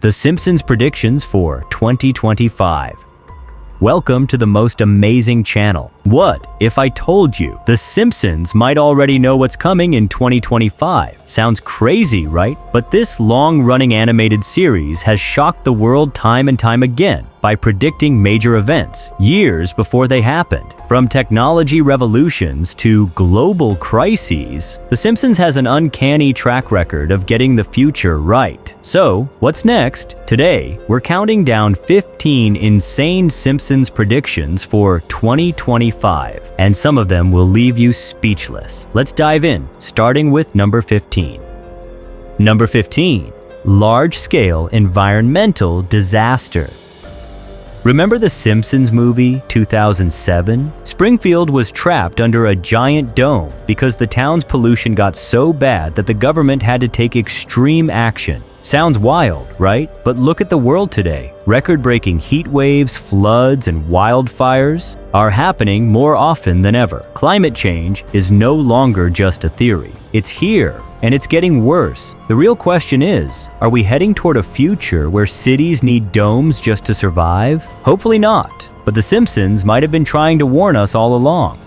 The Simpsons predictions for 2025. Welcome to the most amazing channel. What if I told you The Simpsons might already know what's coming in 2025? Sounds crazy, right? But this long-running animated series has shocked the world time and time again by predicting major events years before they happened. From technology revolutions to global crises, The Simpsons has an uncanny track record of getting the future right. So, what's next? Today, we're counting down 15 insane Simpsons predictions for 2025, and some of them will leave you speechless. Let's dive in, starting with number 15. Number 15. Large-scale environmental disaster. Remember the Simpsons movie 2007? Springfield was trapped under a giant dome because the town's pollution got so bad that the government had to take extreme action. Sounds wild, right? But look at the world today. Record-breaking heat waves, floods, and wildfires are happening more often than ever. Climate change is no longer just a theory. It's here, and it's getting worse. The real question is, are we heading toward a future where cities need domes just to survive? Hopefully not, but The Simpsons might have been trying to warn us all along.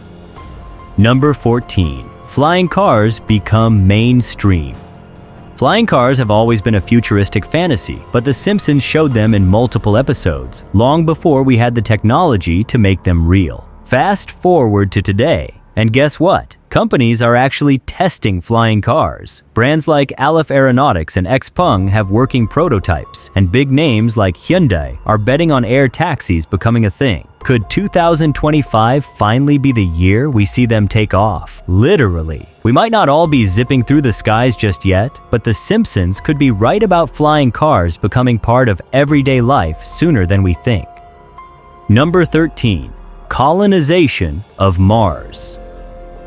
Number 14. Flying cars become mainstream. Flying cars have always been a futuristic fantasy, but The Simpsons showed them in multiple episodes, long before we had the technology to make them real. Fast forward to today, and guess what? Companies are actually testing flying cars. Brands like Aleph Aeronautics and Xpeng have working prototypes, and big names like Hyundai are betting on air taxis becoming a thing. Could 2025 finally be the year we see them take off? Literally. We might not all be zipping through the skies just yet, but The Simpsons could be right about flying cars becoming part of everyday life sooner than we think. Number 13. Colonization of Mars.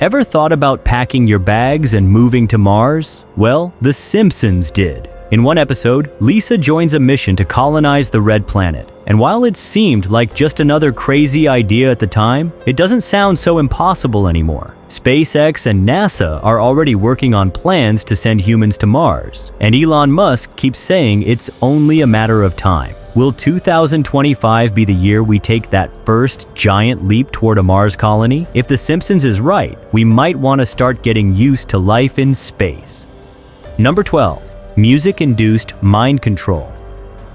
Ever thought about packing your bags and moving to Mars? Well, The Simpsons did. In one episode, Lisa joins a mission to colonize the Red Planet. And while it seemed like just another crazy idea at the time, it doesn't sound so impossible anymore. SpaceX and NASA are already working on plans to send humans to Mars. And Elon Musk keeps saying it's only a matter of time. Will 2025 be the year we take that first giant leap toward a Mars colony? If The Simpsons is right, we might want to start getting used to life in space. Number 12. Music-induced mind control.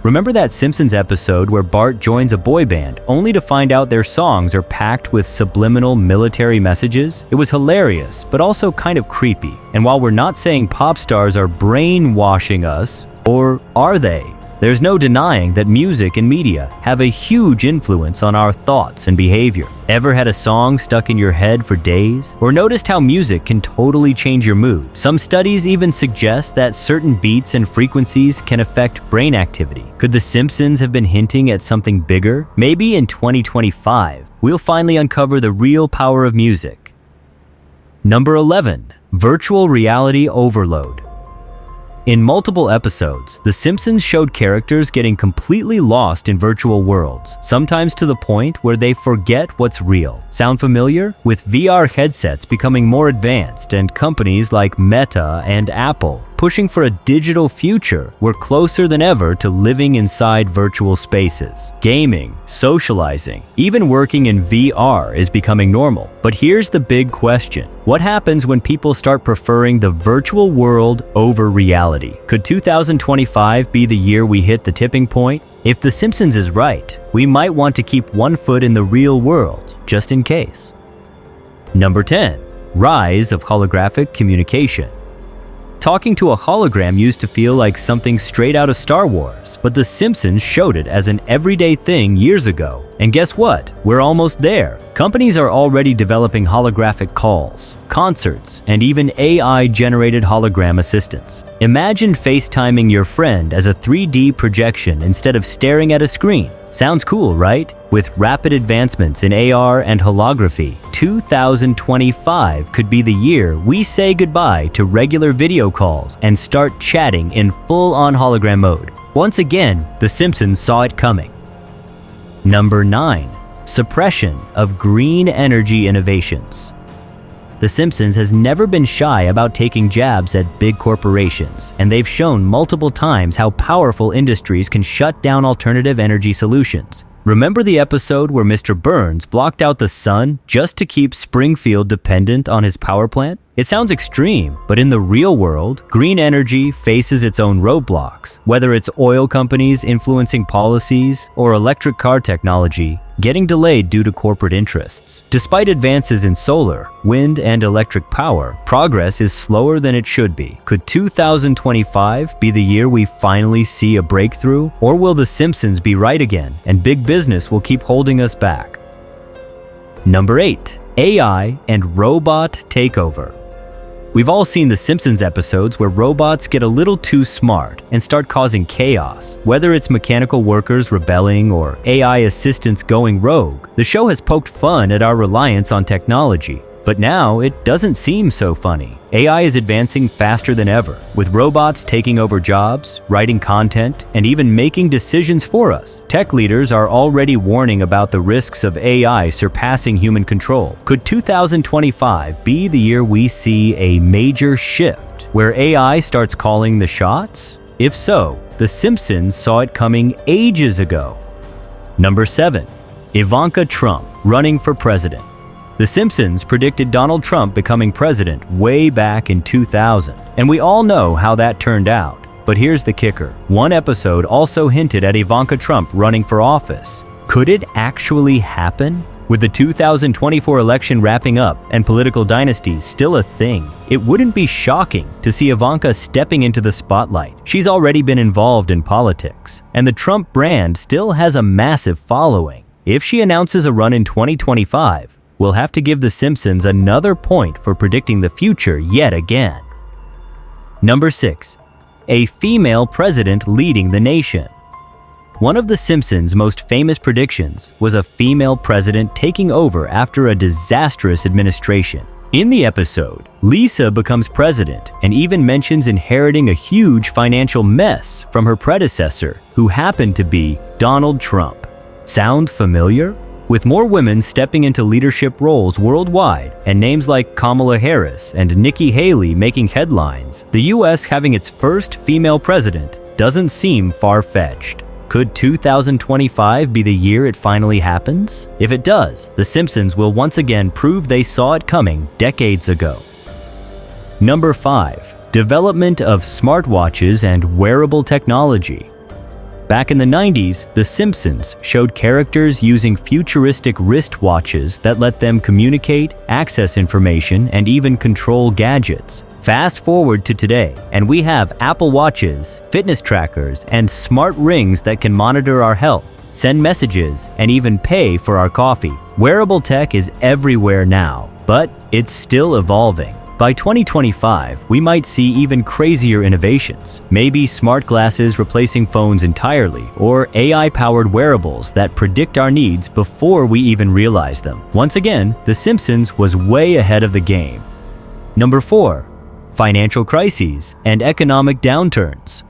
Remember that Simpsons episode where Bart joins a boy band only to find out their songs are packed with subliminal military messages? It was hilarious, but also kind of creepy. And while we're not saying pop stars are brainwashing us, or are they? There's no denying that music and media have a huge influence on our thoughts and behavior. Ever had a song stuck in your head for days? Or noticed how music can totally change your mood? Some studies even suggest that certain beats and frequencies can affect brain activity. Could The Simpsons have been hinting at something bigger? Maybe in 2025, we'll finally uncover the real power of music. Number 11. Virtual reality overload. In multiple episodes, The Simpsons showed characters getting completely lost in virtual worlds, sometimes to the point where they forget what's real. Sound familiar? With VR headsets becoming more advanced and companies like Meta and Apple pushing for a digital future, we're closer than ever to living inside virtual spaces. Gaming, socializing, even working in VR is becoming normal. But here's the big question. What happens when people start preferring the virtual world over reality? Could 2025 be the year we hit the tipping point? If The Simpsons is right, we might want to keep one foot in the real world, just in case. Number 10. Rise of holographic communication. Talking to a hologram used to feel like something straight out of Star Wars, but The Simpsons showed it as an everyday thing years ago. And guess what? We're almost there. Companies are already developing holographic calls, concerts, and even AI-generated hologram assistants. Imagine FaceTiming your friend as a 3D projection instead of staring at a screen. Sounds cool, right? With rapid advancements in AR and holography, 2025 could be the year we say goodbye to regular video calls and start chatting in full-on hologram mode. Once again, The Simpsons saw it coming. Number 9. Suppression of green energy innovations. The Simpsons has never been shy about taking jabs at big corporations, and they've shown multiple times how powerful industries can shut down alternative energy solutions. Remember the episode where Mr. Burns blocked out the sun just to keep Springfield dependent on his power plant? It sounds extreme, but in the real world, green energy faces its own roadblocks. Whether it's oil companies influencing policies or electric car technology getting delayed due to corporate interests. Despite advances in solar, wind, and electric power, progress is slower than it should be. Could 2025 be the year we finally see a breakthrough? Or will The Simpsons be right again, and big business will keep holding us back? Number 8. AI and robot takeover. We've all seen The Simpsons episodes where robots get a little too smart and start causing chaos. Whether it's mechanical workers rebelling or AI assistants going rogue, the show has poked fun at our reliance on technology. But now it doesn't seem so funny. AI is advancing faster than ever, with robots taking over jobs, writing content, and even making decisions for us. Tech leaders are already warning about the risks of AI surpassing human control. Could 2025 be the year we see a major shift, where AI starts calling the shots? If so, The Simpsons saw it coming ages ago. Number 7. Ivanka Trump running for president. The Simpsons predicted Donald Trump becoming president way back in 2000, and we all know how that turned out. But here's the kicker. One episode also hinted at Ivanka Trump running for office. Could it actually happen? With the 2024 election wrapping up and political dynasties still a thing, it wouldn't be shocking to see Ivanka stepping into the spotlight. She's already been involved in politics, and the Trump brand still has a massive following. If she announces a run in 2025, we'll have to give The Simpsons another point for predicting the future yet again. Number 6. A female president leading the nation. One of The Simpsons' most famous predictions was a female president taking over after a disastrous administration. In the episode, Lisa becomes president and even mentions inheriting a huge financial mess from her predecessor, who happened to be Donald Trump. Sound familiar? With more women stepping into leadership roles worldwide, and names like Kamala Harris and Nikki Haley making headlines, the US having its first female president doesn't seem far-fetched. Could 2025 be the year it finally happens? If it does, The Simpsons will once again prove they saw it coming decades ago. Number 5. Development of smartwatches and wearable technology. Back in the 90s, The Simpsons showed characters using futuristic wristwatches that let them communicate, access information, and even control gadgets. Fast forward to today, and we have Apple Watches, fitness trackers, and smart rings that can monitor our health, send messages, and even pay for our coffee. Wearable tech is everywhere now, but it's still evolving. By 2025, we might see even crazier innovations. Maybe smart glasses replacing phones entirely, or AI-powered wearables that predict our needs before we even realize them. Once again, The Simpsons was way ahead of the game. Number 4. Financial crises and economic downturns.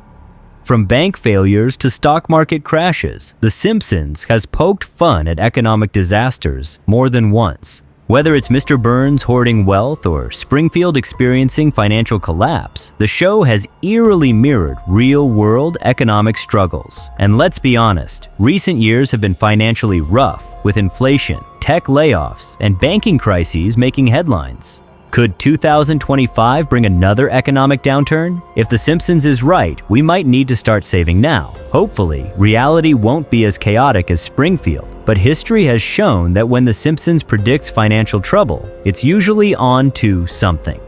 From bank failures to stock market crashes, The Simpsons has poked fun at economic disasters more than once. Whether it's Mr. Burns hoarding wealth or Springfield experiencing financial collapse, the show has eerily mirrored real-world economic struggles. And let's be honest, recent years have been financially rough, with inflation, tech layoffs, and banking crises making headlines. Could 2025 bring another economic downturn? If The Simpsons is right, we might need to start saving now. Hopefully, reality won't be as chaotic as Springfield, but history has shown that when The Simpsons predicts financial trouble, it's usually on to something.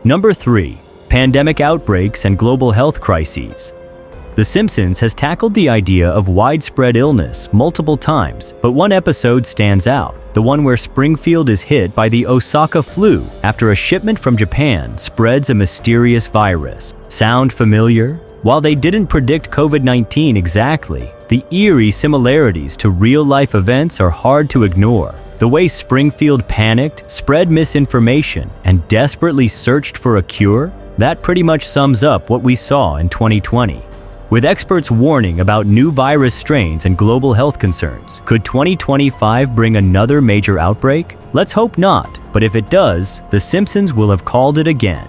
Number 3. Pandemic outbreaks and global health crises. The Simpsons has tackled the idea of widespread illness multiple times, but one episode stands out. The one where Springfield is hit by the Osaka flu after a shipment from Japan spreads a mysterious virus. Sound familiar? While they didn't predict COVID-19 exactly, the eerie similarities to real-life events are hard to ignore. The way Springfield panicked, spread misinformation, and desperately searched for a cure, that pretty much sums up what we saw in 2020. With experts warning about new virus strains and global health concerns, could 2025 bring another major outbreak? Let's hope not, but if it does, The Simpsons will have called it again.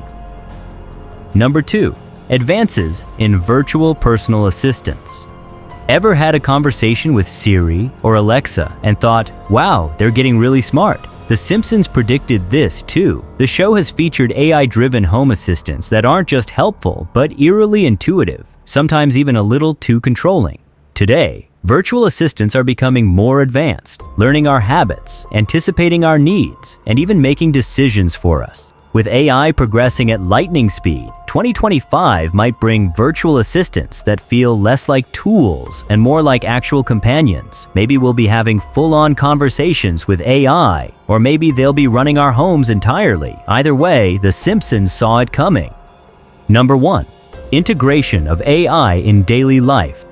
Number 2. Advances in virtual personal assistants. Ever had a conversation with Siri or Alexa and thought, wow, they're getting really smart? The Simpsons predicted this too. The show has featured AI-driven home assistants that aren't just helpful, but eerily intuitive, sometimes even a little too controlling. Today, virtual assistants are becoming more advanced, learning our habits, anticipating our needs, and even making decisions for us. With AI progressing at lightning speed, 2025 might bring virtual assistants that feel less like tools and more like actual companions. Maybe we'll be having full-on conversations with AI, or maybe they'll be running our homes entirely. Either way, The Simpsons saw it coming. Number 1. Integration of AI in daily life.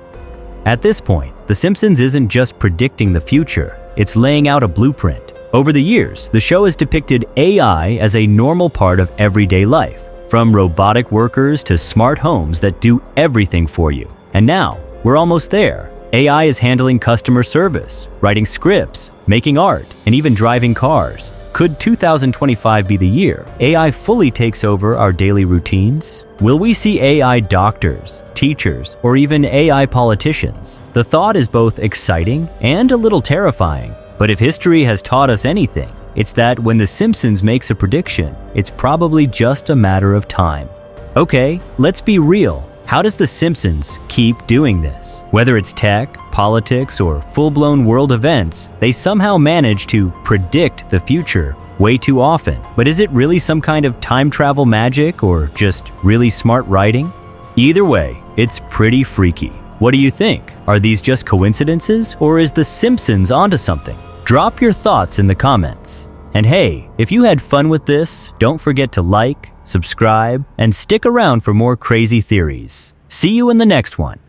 At this point, The Simpsons isn't just predicting the future, it's laying out a blueprint. Over the years, the show has depicted AI as a normal part of everyday life, from robotic workers to smart homes that do everything for you. And now, we're almost there. AI is handling customer service, writing scripts, making art, and even driving cars. Could 2025 be the year AI fully takes over our daily routines? Will we see AI doctors, teachers, or even AI politicians? The thought is both exciting and a little terrifying. But if history has taught us anything, it's that when The Simpsons makes a prediction, it's probably just a matter of time. Okay, let's be real. How does The Simpsons keep doing this? Whether it's tech, politics, or full-blown world events, they somehow manage to predict the future way too often. But is it really some kind of time travel magic or just really smart writing? Either way, it's pretty freaky. What do you think? Are these just coincidences, or is The Simpsons onto something? Drop your thoughts in the comments. And hey, if you had fun with this, don't forget to like, subscribe, and stick around for more crazy theories. See you in the next one.